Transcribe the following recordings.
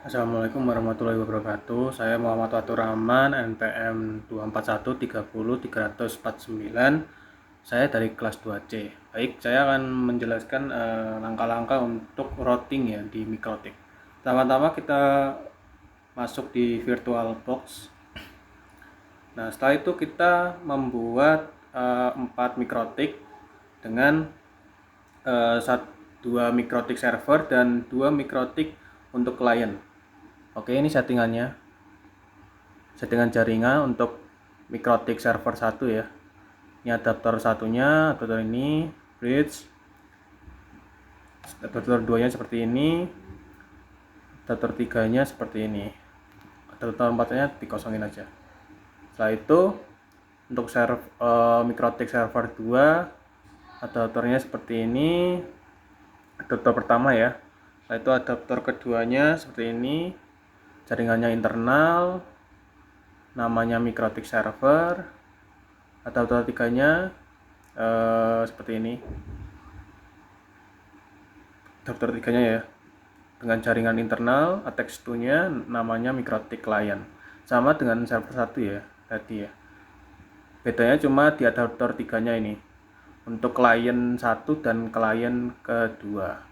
Assalamualaikum warahmatullahi wabarakatuh. Saya Muhammad Watur Rahman, NPM 241300349. Saya dari kelas 2C. Baik, saya akan menjelaskan langkah-langkah untuk routing ya di Mikrotik. Pertama-tama kita masuk di VirtualBox. Nah, setelah itu kita membuat 4 Mikrotik dengan 2 Mikrotik server dan 2 Mikrotik untuk klien. Oke, ini settingannya. Settingan jaringan untuk Mikrotik server 1 ya. Ini adapter satunya, adapter ini, bridge. Adapter 2-nya seperti ini. Adapter 3-nya seperti ini. Adapter 4-nya dikosongin aja. Setelah itu untuk Mikrotik server 2 adapternya seperti ini. Adapter pertama ya. Setelah itu adapter keduanya seperti ini. Jaringannya internal, namanya Mikrotik server. Adapter 3-nya seperti ini. Adapter 3-nya ya, dengan jaringan internal, ATX2-nya namanya Mikrotik client. Sama dengan server 1 ya tadi ya. Bedanya cuma di adapter 3-nya ini. Untuk klien 1 dan klien kedua.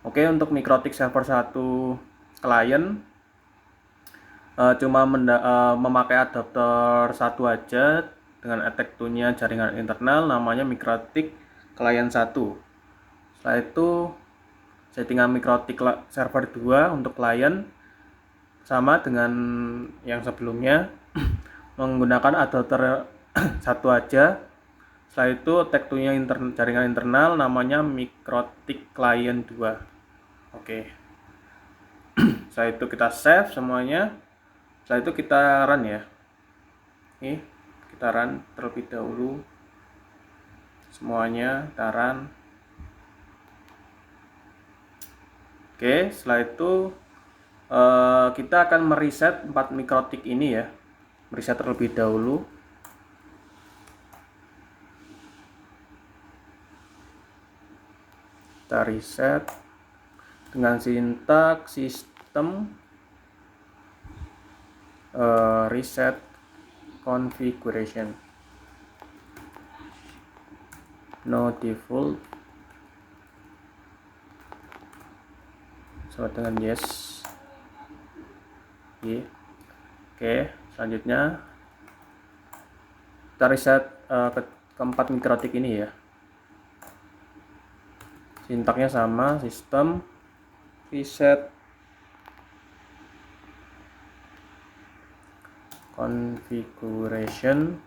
Oke, untuk Mikrotik server 1 klien cuma memakai adapter 1 aja dengan ATX2-nya jaringan internal namanya Mikrotik client 1. Setelah itu settingan Mikrotik server 2 untuk klien sama dengan yang sebelumnya menggunakan adapter 1 aja. Setelah itu ATX2-nya jaringan internal namanya Mikrotik client 2. Oke. Setelah itu kita save semuanya. Setelah itu kita run ya. Ini kita run terlebih dahulu. Semuanya kita run. Oke, setelah itu kita akan mereset 4 Mikrotik ini ya. Mereset terlebih dahulu. Kita reset dengan sintaks sistem reset configuration no default sama dengan yes. Oke, selanjutnya kita reset keempat Mikrotik ini ya. Sintaknya sama, sistem reset configuration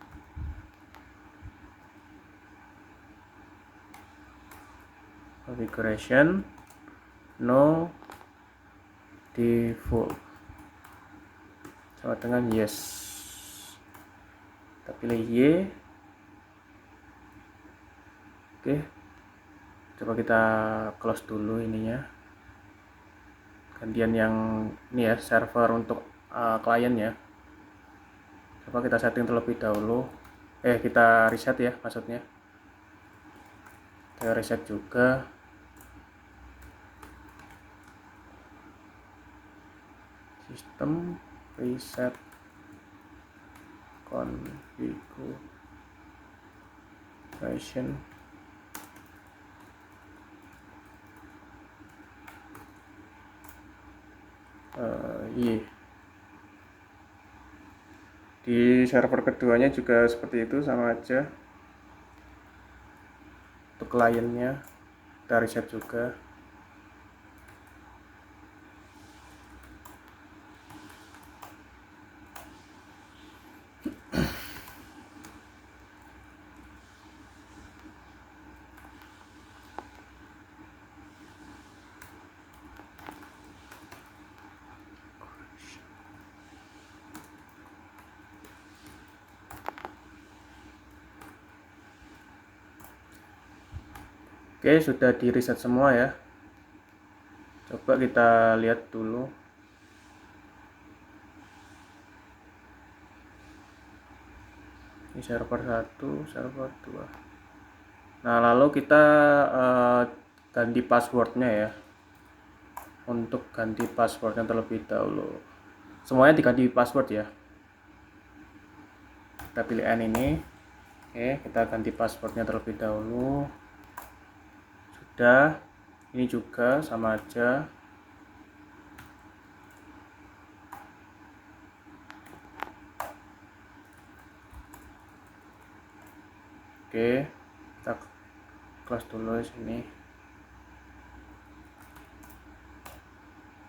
no default sama dengan yes. Kita pilih Y. Oke, coba kita close dulu ininya, gantian yang ini ya, server untuk klien ya. Coba kita setting terlebih dahulu, kita reset ya maksudnya. Kita reset juga. Sistem reset configuration di server keduanya juga seperti itu, sama aja. Untuk kliennya kita reset juga. Oke, sudah di reset semua ya. Coba kita lihat dulu. Ini server 1, server 2. Nah, lalu kita ganti passwordnya ya. untuk ganti passwordnya terlebih dahulu. Semuanya diganti password ya. Kita pilih N ini. Oke, kita ganti passwordnya terlebih dahulu. Sudah. Ini juga sama aja. Oke, kita close dulu di sini.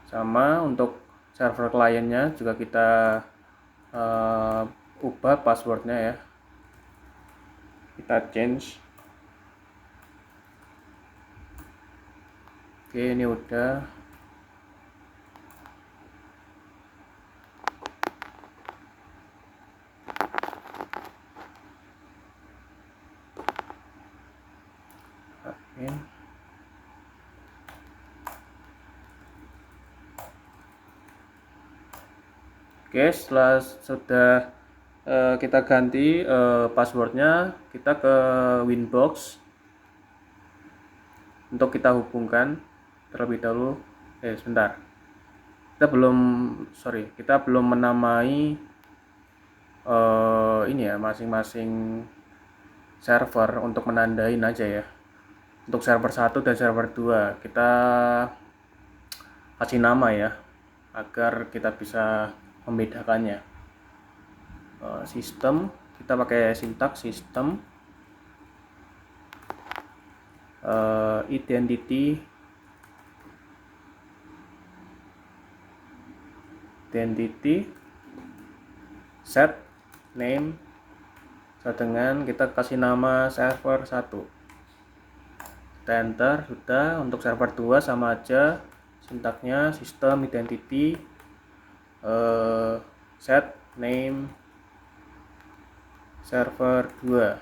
Sama untuk server kliennya juga kita ubah passwordnya ya. Kita change. Oke, ini udah. Admin. Oke, setelah sudah kita ganti passwordnya, kita ke Winbox untuk kita hubungkan terlebih dahulu. Sebentar, kita belum menamai ini ya, masing-masing server untuk menandain aja ya. Untuk server 1 dan server 2 kita kasih nama ya, agar kita bisa membedakannya. Sistem, kita pakai sintaks sistem, identity set name dengan kita kasih nama server 1. Kita enter. Sudah. Untuk server 2 sama aja sintaknya, sistem identity set name server 2.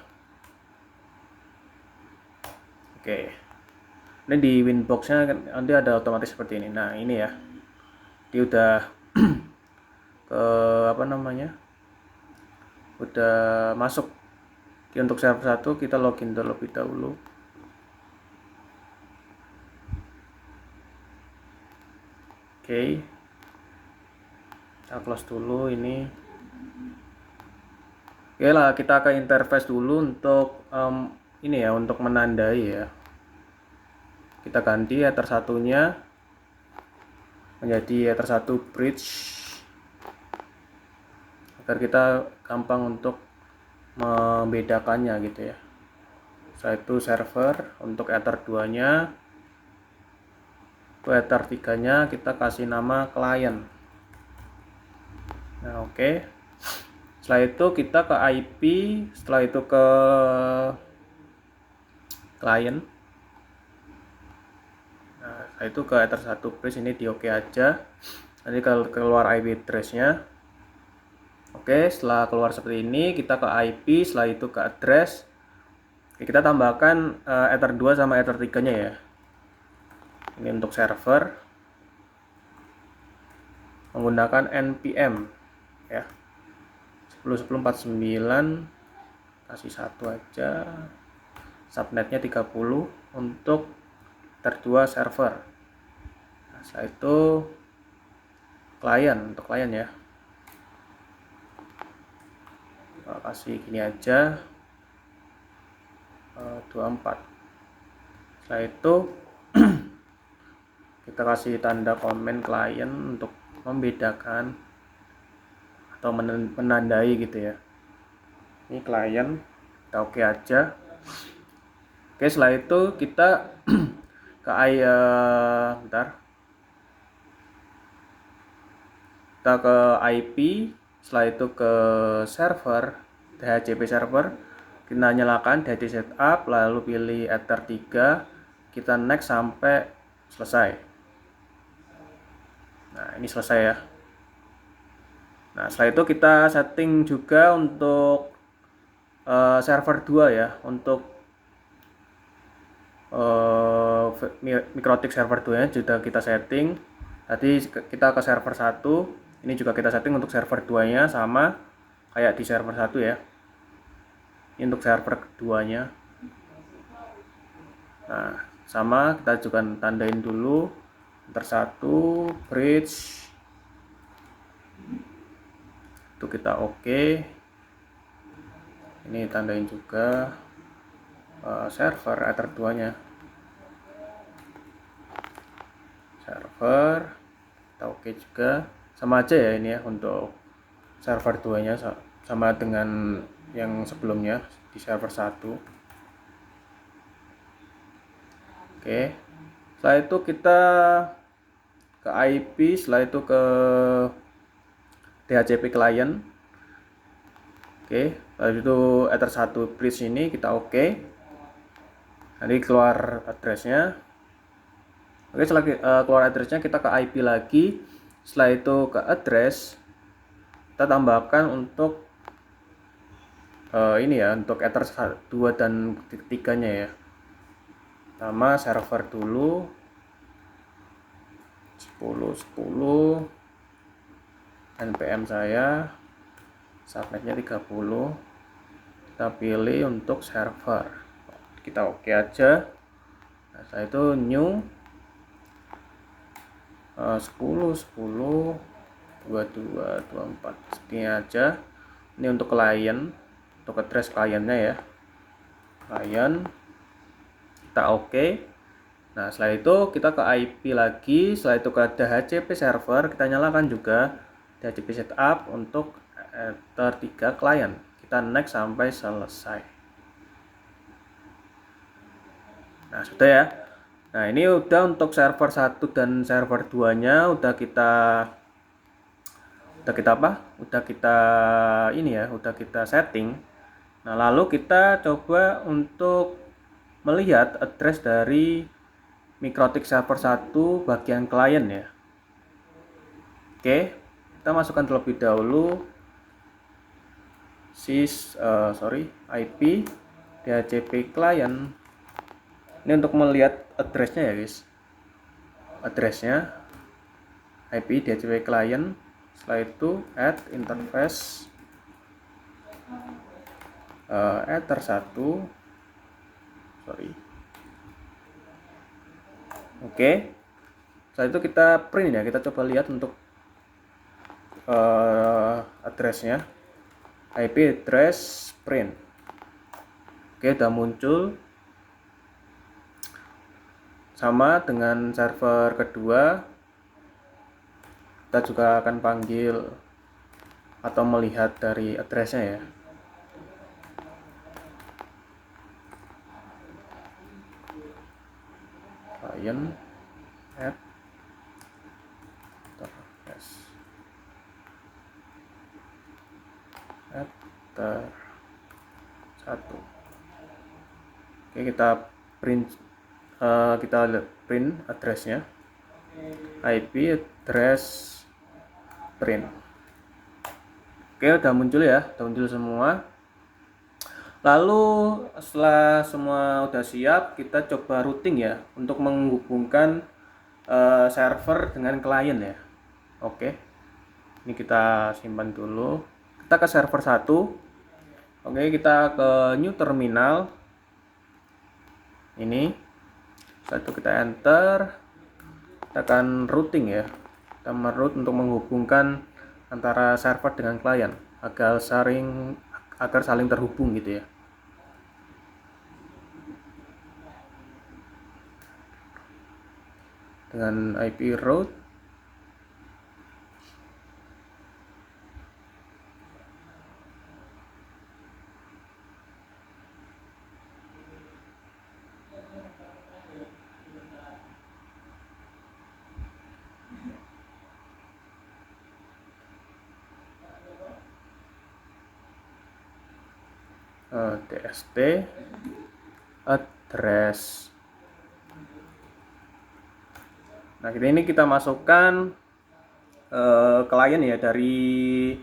Oke, ini di Winbox-nya nanti ada otomatis seperti ini. Nah, ini ya, dia udah ke udah masuk. Untuk server 1 kita login terlebih dahulu. Oke, kita close dulu ini. Oke lah, kita ke interface dulu untuk ini ya, untuk menandai ya. Kita ganti header satunya menjadi header 1 bridge agar kita gampang untuk membedakannya gitu ya. Setelah itu server, untuk header 2 nya, untuk header 3 nya kita kasih nama client. Nah, oke. Setelah itu kita ke IP, setelah itu ke client. Nah, setelah itu ke header 1 bridge ini di oke aja. Nanti kalau keluar IP address nya. Oke, setelah keluar seperti ini kita ke IP, setelah itu ke address. Oke, kita tambahkan header 2 sama header 3 nya ya. Ini untuk server menggunakan npm ya. 10.10.49 kasih 1 aja. Subnetnya 30 untuk header 2 server. Nah, setelah itu untuk klien ya. Kasih gini aja 24. Setelah itu kita kasih tanda komen klien untuk membedakan atau menandai gitu ya. Ini klien, kita oke aja. Oke, setelah itu kita ke kita ke IP, setelah itu ke server, DHCP server, kita nyalakan DHCP setup, lalu pilih header 3, kita next sampai selesai. Nah, ini selesai ya. Nah, setelah itu kita setting juga untuk server 2 ya, untuk Mikrotik server 2 nya sudah kita setting. Tadi kita ke server 1, ini juga kita setting untuk server 2 nya sama kayak di server 1 ya. Ini untuk server keduanya. Nah, sama kita juga tandain dulu enter 1 bridge itu kita oke. Ini tandain juga server ether 2 nya, server kita oke juga, sama aja ya ini ya untuk server 2 nya sama dengan yang sebelumnya di server 1. Oke, setelah itu kita ke IP, setelah itu ke DHCP client. Oke, lalu itu ether 1 bridge ini kita oke. Nanti keluar addressnya. Oke, setelah keluar addressnya kita ke IP lagi. Setelah itu ke address kita tambahkan untuk ini ya, untuk ether 2 dan 3 nya ya. Pertama server dulu 10 npm saya, subnetnya 30, kita pilih untuk server, kita oke aja. Nah, setelah itu new 10 22 24 segini aja. Ini untuk klien, untuk address kliennya ya, klien kita oke. Nah setelah itu kita ke IP lagi, setelah itu ke DHCP server, kita nyalakan juga DHCP setup untuk ether 3 klien, kita next sampai selesai. Nah sudah ya. Nah ini udah untuk server 1 dan server 2 nya udah kita setting. Nah lalu kita coba untuk melihat address dari MikroTik server 1 bagian klien ya. Oke, kita masukkan terlebih dahulu IP DHCP client. Ini untuk melihat addressnya ya guys, addressnya IP DHCP client. Setelah itu add interface ether 1. Oke, setelah itu kita print ya, kita coba lihat untuk addressnya, IP address print. Oke, udah muncul sama dengan server kedua. Kita juga akan panggil atau melihat dari addressnya ya. Client add interface ether 1. Oke, kita print addressnya, IP address print. Oke, udah muncul ya, udah muncul semua. Lalu setelah semua udah siap, kita coba routing ya untuk menghubungkan server dengan klien ya. Oke, ini kita simpan dulu. Kita ke server 1. Oke, kita ke new terminal ini. Setelah itu kita enter, kita akan routing ya, kita meroute untuk menghubungkan antara server dengan klien agar saling terhubung gitu ya. Dengan IP route DST address. Nah ini kita masukkan klien ya dari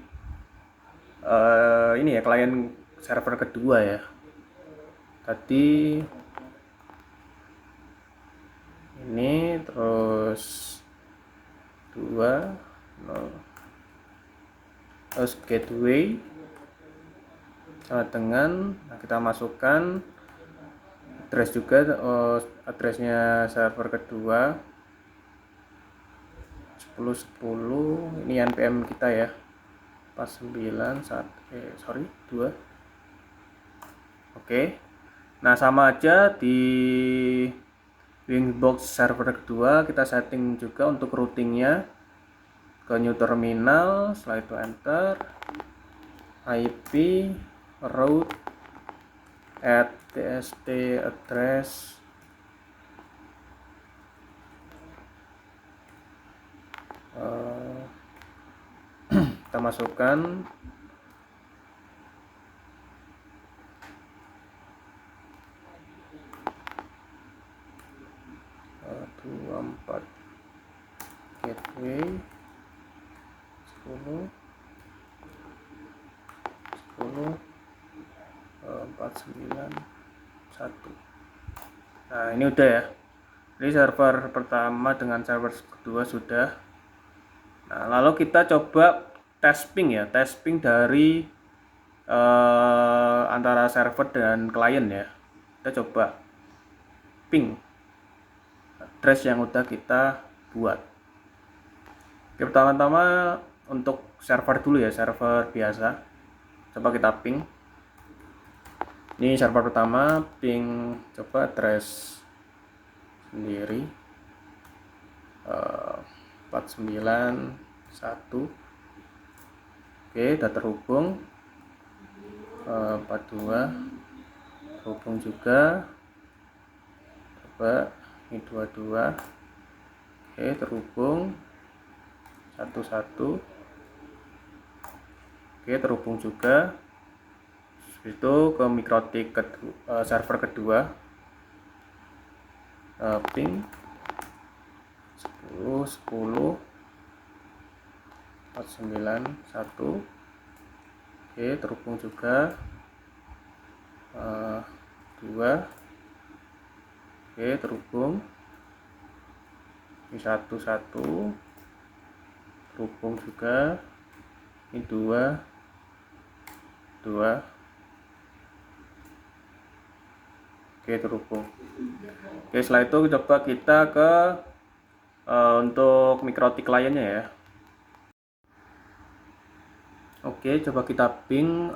ini ya, klien server kedua ya. Tadi ini terus 2 terus gateway sama dengan, nah kita masukkan address juga, addressnya server kedua 10.10 ini npm kita ya, 2. Oke. Nah, sama aja di Wingbox server kedua kita setting juga untuk routingnya ke new terminal. Setelah itu enter IP route at tst address kita masukkan 24 gateway 10 491. Nah, ini udah ya. Ini server pertama dengan server kedua sudah. Nah, lalu kita coba tes ping ya, tes ping dari antara server dan klien ya. Kita coba ping address yang udah kita buat. Oke, pertama-tama untuk server dulu ya, server biasa. Coba kita ping. Ini server pertama, ping coba address sendiri 491. Oke, udah terhubung. 42 terhubung juga. Coba ini 22. Oke, terhubung. 11. Oke, terhubung juga. Itu ke Mikrotik server kedua, ping 10 491. Oke, terhubung juga 2. Oke, terhubung ini 11 terhubung juga, ini 2. Oke, terhubung. Oke, setelah itu coba kita ke untuk Mikrotik kliennya ya. Oke, coba kita ping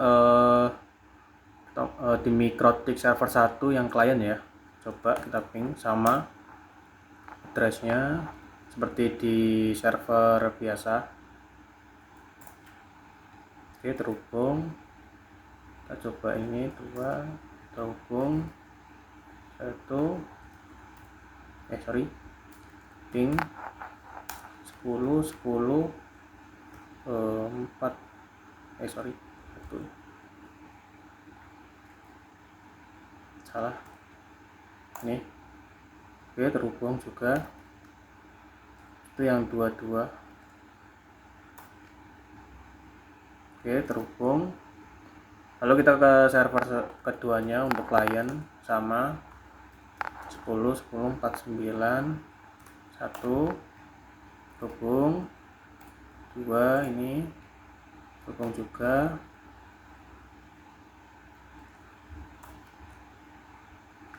di Mikrotik server 1 yang klien ya. Coba kita ping sama addressnya seperti di server biasa. Oke, terhubung. Kita coba ini 2, terhubung 1. Ping 10 4 1. Salah. Ini. Oke, terhubung juga. Itu yang 22. Oke, terhubung. Lalu kita ke server keduanya untuk klien sama 10 49 1 terhubung 2, ini terhubung juga.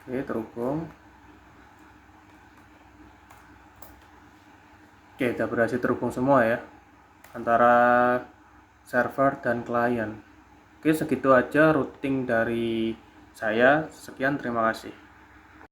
Oke, terhubung. Oke, sudah berhasil terhubung semua ya antara server dan klien. Oke, segitu aja routing dari saya. Sekian, terima kasih.